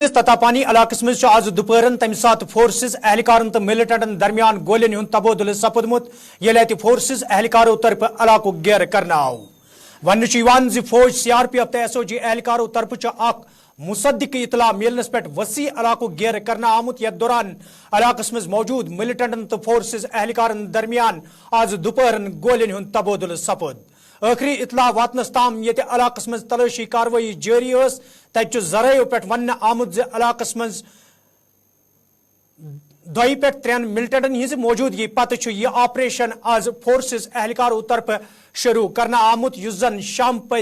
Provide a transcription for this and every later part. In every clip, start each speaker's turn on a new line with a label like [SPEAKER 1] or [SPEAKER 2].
[SPEAKER 1] ततापानी इलाकस मज आज दुपहरन तम सात फोर्सेस एहलकारन तो मिलिटेंटन दरमियान गोलियन हुंद तबादुल सपदमुत येले अति फोर्सेस एहलकारों तरफ इलाको घेर करना आव वन फौज सीआरपीएफ तो एसओजी एहलकारों तरफ मुसद्दिक इतला मिलनस पे वसी इलाको घेर करना आमुत यथ दौरान इलाकस मज मौजूद मिलिटेंटन तो फोर्सेस एहलकारन दरमियान आज दुपहरन गोलियन हुंद तबादुल सपद आखिरी इतला वातनस ताम ये इलाकस मज तलाशी कार्रवाई जारी तत जरायो पे वन आमुद इलाकस मज दई पे त्रेन मिलिटेंटन हज मौजूदगी पत यह ऑपरेशन आज फोर्सेस एहलकारों तरफ शुरू करना आमुत युजन शाम पे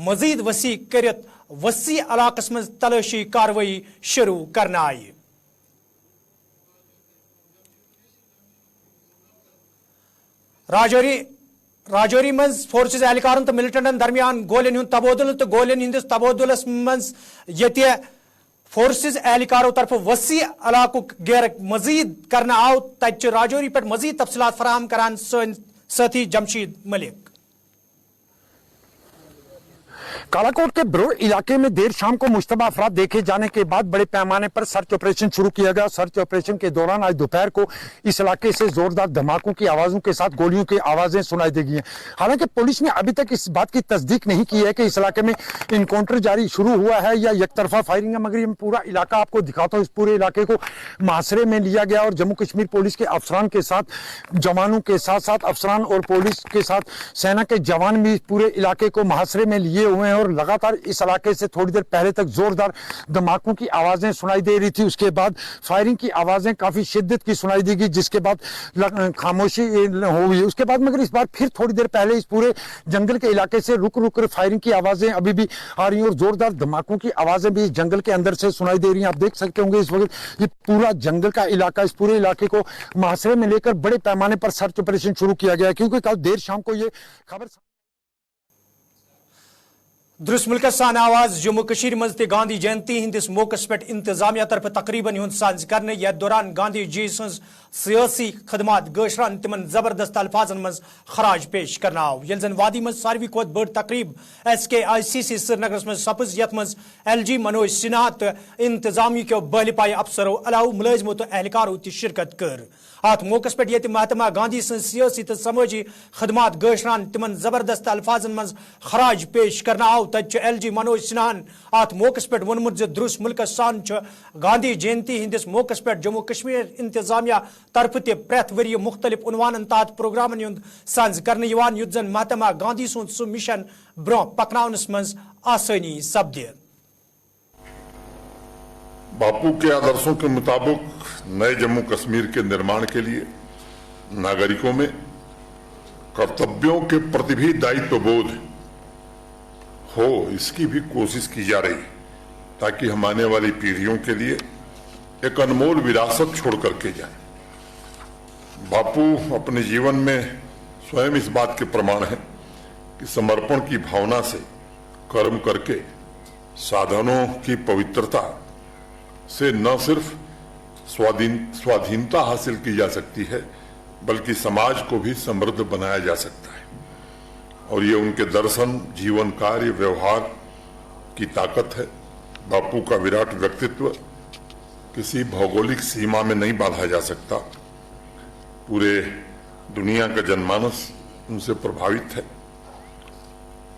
[SPEAKER 1] मजीद वसी कर वसी इलाकस मज तलाशी कार्रवाई शुरू करना आई राजौरी मज फोर्सेस एहलकारन तो मिलिटेंटन दरमियान गोलियन हुंद तबादुल तो गोलियन हिंदिस तबादुलस मज ये फोर्सेस एहलकारों तरफ वसी इलाको घेर मजीद करना आव तत राजौरी पे मजीद तफसीलात फराहम करान साथी जमशीद मलिक।
[SPEAKER 2] कालाकोट के ब्रोड इलाके में देर शाम को मुश्तबा अफराद देखे जाने के बाद बड़े पैमाने पर सर्च ऑपरेशन शुरू किया गया। सर्च ऑपरेशन के दौरान आज दोपहर को इस इलाके से जोरदार धमाकों की आवाजों के साथ गोलियों की आवाजें सुनाई देगी हैं। हालांकि पुलिस ने अभी तक इस बात की तस्दीक नहीं की है कि इस इलाके में इनकाउंटर जारी शुरू हुआ है या एकतरफा फायरिंग है, मगर ये पूरा इलाका आपको दिखाता हूँ। इस पूरे इलाके को मुहासरे में लिया गया और जम्मू कश्मीर पुलिस के अफसरान के साथ, जवानों के साथ साथ अफसरान और पुलिस के साथ सेना के जवान भी पूरे इलाके को मुहासरे में लिए हुए हैं और लगातार इस इलाके से थोड़ी देर पहले तक जोरदार धमाकों की आवाजें सुनाई दे रही थी। उसके बाद फायरिंग की आवाजें काफी शिद्दत की सुनाई देगी, जिसके बाद खामोशी हुई। उसके बाद मगर इस बार फिर थोड़ी देर पहले इस पूरे जंगल के इलाके से रुक रुक कर फायरिंग की आवाजें अभी भी आ रही हैं और जोरदार धमाकों की आवाजें भी इस जंगल के अंदर से सुनाई दे रही हैं। आप देख सकते होंगे इस वक्त ये पूरा जंगल का इलाका, इस पूरे इलाके को मुहासरे में लेकर बड़े पैमाने पर सर्च ऑपरेशन शुरू किया गया, क्योंकि कल देर शाम को ये खबर
[SPEAKER 1] दुरुस्त मुल्क सान आवाज जम्मू कश्मीर मज गांधी जयंती हंदिस मौकस पे इंतजामिया तरफ तकरीबन हुंद साज करने यथ दौरान गांधी जी सज सियासी खदमात गशरान तिमन जबरदस्त अल्फाजन मज खराज पेश करना आव ये जन वादी मज सारवी खोत बड़ तकरीब SKICC श्रीनगर मज सपज यथ मज LG मनोज सिन्हा तो इंतजामी के बहलिपाई अफसरों अलाव मुलाजमों तो एहलकारों ती शिरकत कर अत मौकस पे ये महात्मा गांधी सज सियासी तो समाजी खदमात गशरान तिमन जबरदस्त अल्फाजन मज खराज पेश करना आव तत LG मनोज सिन्हान अत मौकस पे वोनमुत दुरुस्त मुल्क सान गांधी जयंती हंदिस मौकस पे जम्मू कश्मीर इंतजामिया तरफ ते प्रत वरी मुख्तलिफ उनवान तहत प्रोग्रामन हुंद साज करने युत जन महात्मा गांधी सुंद सह मिशन ब्रोह पकनावनस मज आसानी सपदे।
[SPEAKER 3] बापू के आदर्शों के मुताबिक नए जम्मू कश्मीर के निर्माण के लिए नागरिकों में कर्तव्यों के प्रति भी दायित्व बोध हो, इसकी भी कोशिश की जा रही ताकि हम आने वाली पीढ़ियों के लिए एक अनमोल विरासत छोड़ करके जाए। बापू अपने जीवन में स्वयं इस बात के प्रमाण हैं कि समर्पण की भावना से कर्म करके साधनों की पवित्रता से न सिर्फ स्वाधीनता हासिल की जा सकती है बल्कि समाज को भी समृद्ध बनाया जा सकता है। और ये उनके दर्शन, जीवन, कार्य, व्यवहार की ताकत है। बापू का विराट व्यक्तित्व किसी भौगोलिक सीमा में नहीं बांधा जा सकता। पूरे दुनिया का जनमानस उनसे प्रभावित है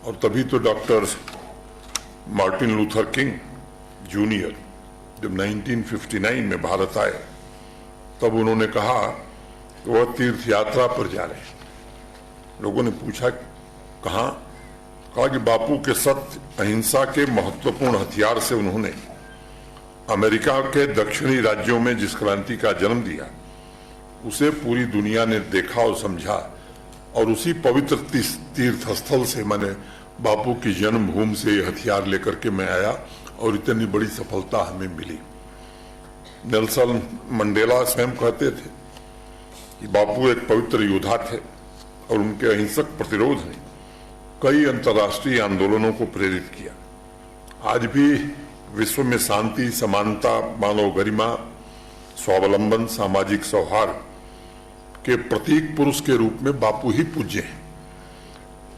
[SPEAKER 3] और तभी तो doctor Martin Luther king junior जब 1959 में भारत आए तब उन्होंने कहा कि वह तीर्थ यात्रा पर जा रहे हैं। लोगों ने पूछा कहाँ? कहा कि बापू के सत्य, अहिंसा के महत्वपूर्ण हथियार से उन्होंने अमेरिका के दक्षिणी राज्यों में जिस क्रांति का जन्म दिया उसे पूरी दुनिया ने देखा और समझा और उसी पवित्र तीर्थ स्थल से मैंने बापू की जन्मभूमि से हथियार लेकर के मैं आया और इतनी बड़ी सफलता हमें मिली। नेल्सन मंडेला स्वयं कहते थे कि बापू एक पवित्र योद्धा थे और उनके अहिंसक प्रतिरोध ने कई अंतर्राष्ट्रीय आंदोलनों को प्रेरित किया। आज भी विश्व में शांति, समानता, मानव गरिमा, स्वावलंबन, सामाजिक सौहार्द के प्रतीक पुरुष के रूप में बापू ही पूज्य हैं।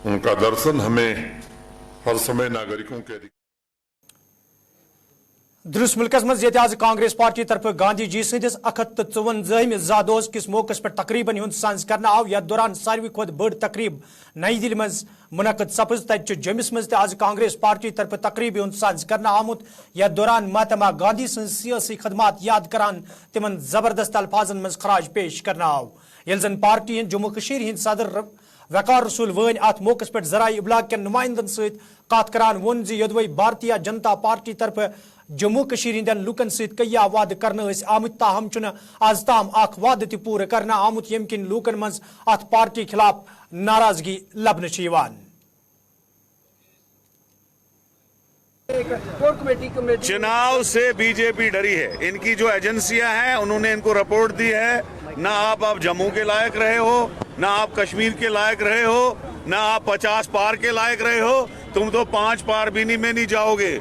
[SPEAKER 3] उनका दर्शन हमें हर समय नागरिकों के
[SPEAKER 1] درس ملکس مز یہ آز کانگریس پارٹی طرف گاندھی جی سندس 154 زادوز کس موقع پہ تقریباً ہند سانز کرنا آو یتھ دوران ساروی کھت بڑ تقریب نئی دلی مز منعقد سپز تت جمس مز آز کانگریس پارٹی طرف تقریب ہند سانز کرنا آمت یتھ دوران مہاتما گاندھی سن سیاسی خدمات یاد کران تمن زبردست الفاظن مز خراج پیش کرنا آو یل زن پارٹی ہند جموں کشیر ہند صدر وقار رسول وین ات موقع پہ ذرائع ابلاغ کن نمائندن ست کت کران وون یدوی بھارتیہ جنتا پارٹی طرف جموں کشیر ہندین لوکن ست کیا وعدہ کرنا آمت تاہم چھ آز تام اخ وعدہ تہ پور کرنا آمت یم کن لوکن مز ات پارٹی خلاف ناراضگی لبنہ چھ یوان
[SPEAKER 4] چناؤ سے بی جے پی ڈری ہے. ان کی جو ایجنسیاں ہیں انہوں نے ان کو رپورٹ دی ہے نہ آپ جموں کے لائق رہے ہو, نہ آپ کشمیر کے لائق رہے ہو, نہ آپ 50 پار کے لائق رہے ہو, تم تو 5 پار بھی نہیں میں نہیں جاؤ گے.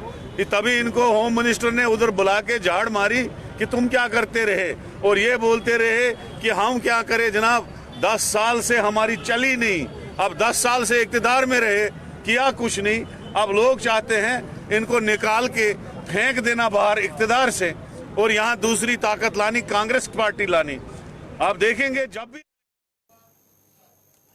[SPEAKER 4] تبھی ان کو ہوم منسٹر نے ادھر بلا کے جھاڑ ماری کہ تم کیا کرتے رہے اور یہ بولتے رہے کہ ہم کیا کریں جناب, 10 سال سے ہماری چلی نہیں, اب 10 سال سے اقتدار میں رہے کیا کچھ نہیں. اب لوگ چاہتے ہیں ان کو نکال کے پھینک دینا باہر اقتدار سے اور یہاں دوسری طاقت لانی, کانگریس پارٹی لانی. آپ دیکھیں گے جب بھی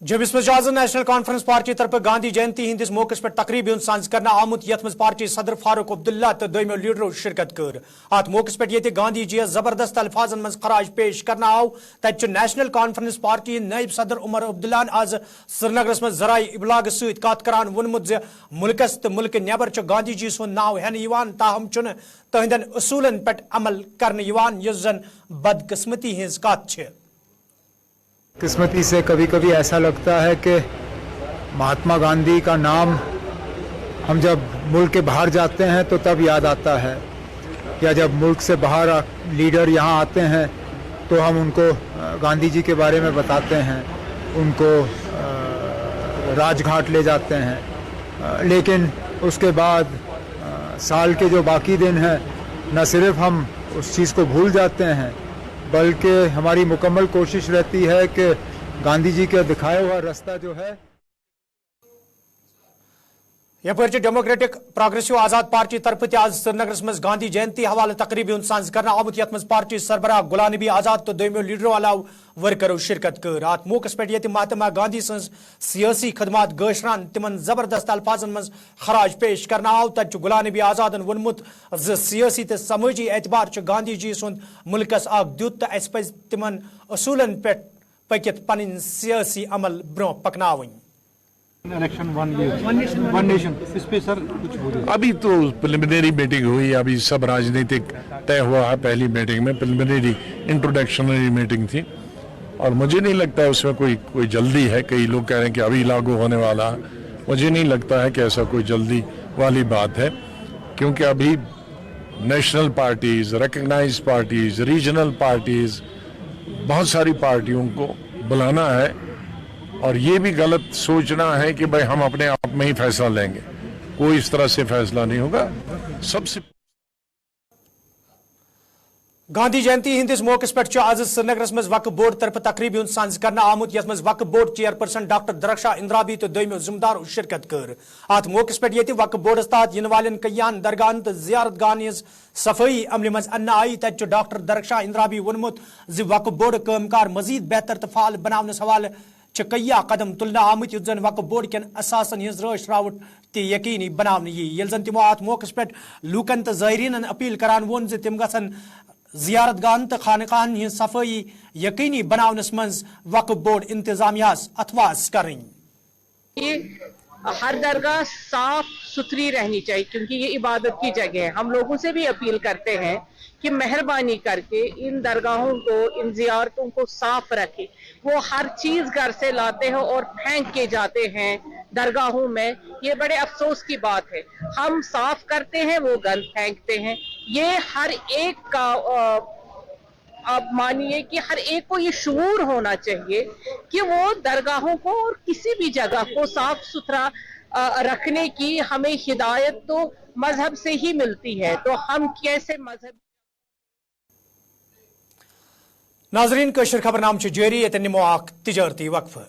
[SPEAKER 1] جب اس میں نیشنل کانفرنس پارٹی طرف گاندھی جینتی ہندس موقع پہ تقریب ہند سانز کرنا آمت یت مز پارٹی صدر فاروق عبداللہ تو دویمو لیڈرو شرکت کر. ات موقع پہ یہ گاندھی جی زبردست الفاظن مز خراج پیش کرنا آو تت نیشنل کانفرنس پارٹی نائب صدر عمر عبداللہ آز سرینگرس مز ذرائع ابلاغ ست کت کران وونمت ملکس تو ملک نبر گاندھی جی سن ناو ہین تاہم چھ تہندین اصولن پہ عمل کرنے یس زن بدقسمتی ہز کت چھ.
[SPEAKER 5] قسمتی سے کبھی کبھی ایسا لگتا ہے کہ مہاتما گاندھی کا نام ہم جب ملک کے باہر جاتے ہیں تو تب یاد آتا ہے, یا جب ملک سے باہر لیڈر یہاں آتے ہیں تو ہم ان کو گاندھی جی کے بارے میں بتاتے ہیں, ان کو راج گھاٹ لے جاتے ہیں. لیکن اس کے بعد سال کے جو باقی دن ہیں نہ صرف ہم اس چیز کو بھول جاتے ہیں بلکہ ہماری مکمل کوشش رہتی ہے کہ گاندھی جی کا دکھایا ہوا راستہ جو ہے.
[SPEAKER 1] یپر ڈیموکریٹک پروگریسو آزاد پارٹی طرف آز سرینگرس مز گاندھی جینتی حوالہ تقریب ہند سانز کرنا آمت یت مز پارٹی سربراہ غلام نبی آزاد تو دویمو لیڈرو علاوہ ورکرو شرکت کر. ات موقع پہ یہ مہاتما گاندھی سن سیاسی خدمات گشران تمن زبردست الفاظن مز خراج پیش کرنا آو تت غلام نبی آزادن ونمت سیاسی تو سماجی اعتبار گاندھی جی سن ملکس اخ دیت تو اس پز تمن اصولن پہ پکت پن سیاسی عمل برو پکناون.
[SPEAKER 6] ابھی تو پریلیمنری میٹنگ ہوئی, ابھی سب راجنیتک طے ہوا ہے. پہلی میٹنگ میں پریلیمنری انٹروڈکشنری میٹنگ تھی اور مجھے نہیں لگتا ہے اس میں کوئی جلدی ہے. کئی لوگ کہہ رہے ہیں کہ ابھی لاگو ہونے والا ہے, مجھے نہیں لگتا ہے کہ ایسا کوئی جلدی والی بات ہے, کیونکہ ابھی national parties, recognise parties, regional parties, بہت ساری پارٹیوں کو بلانا ہے. اور یہ بھی غلط سوچنا ہے کہ بھائی ہم اپنے آپ میں ہی فیصلہ لیں گے, کوئی اس طرح سے فیصلہ نہیں ہوگا. سب سے
[SPEAKER 1] گاندھی جینتی ہندس موقع پہ آز سرینگرس مز وقف بورڈ طرف تقریب ہند سانز کرنا آمت یت مز وقف board chairperson doctor Darakhshan Andrabi تو دویمو ذمہ دارو شرکت کر. ات موقع پہ یہ وقف بورڈس تحت ین والن کیان درگاہن تو زیارت گاہن ہز صفائی عمل مز ان آئی. تت ڈاکٹر درخشا اندرابی وونمت وقف بورڈ کام کار مزید بہتر تو فعال بناونس حوالہ کیا قدم تلنا آمت یت زن وقف بورڈ کن اساسن ہز راش راوٹ تہ یقینی بناون یل زن تمو ات موقع پہ لوکن تو زائرین اپیل کران وون تم گھن زیارت گاہن تو خانقاہن ہز صفائی یقینی بناونس مز وقف بورڈ انتظامیہ اتواس کریں.
[SPEAKER 7] ہر درگاہ صاف ستھری رہنی چاہیے کیونکہ یہ عبادت کی جگہ ہے. ہم لوگوں سے بھی اپیل کرتے ہیں کہ مہربانی کر کے ان درگاہوں کو, ان زیارتوں کو صاف رکھیں. وہ ہر چیز گھر سے لاتے ہیں اور پھینک کے جاتے ہیں درگاہوں میں. یہ بڑے افسوس کی بات ہے. ہم صاف کرتے ہیں, وہ گند پھینکتے ہیں. یہ ہر ایک کا آپ مانیے کہ ہر ایک کو یہ شعور ہونا چاہیے کہ وہ درگاہوں کو اور کسی بھی جگہ کو صاف ستھرا رکھنے کی ہمیں ہدایت تو مذہب سے ہی ملتی ہے. تو ہم کیسے مذہب.
[SPEAKER 1] ناظرین کشر خبر نام جاری, یہ نمو اخ تجارتی وقفہ.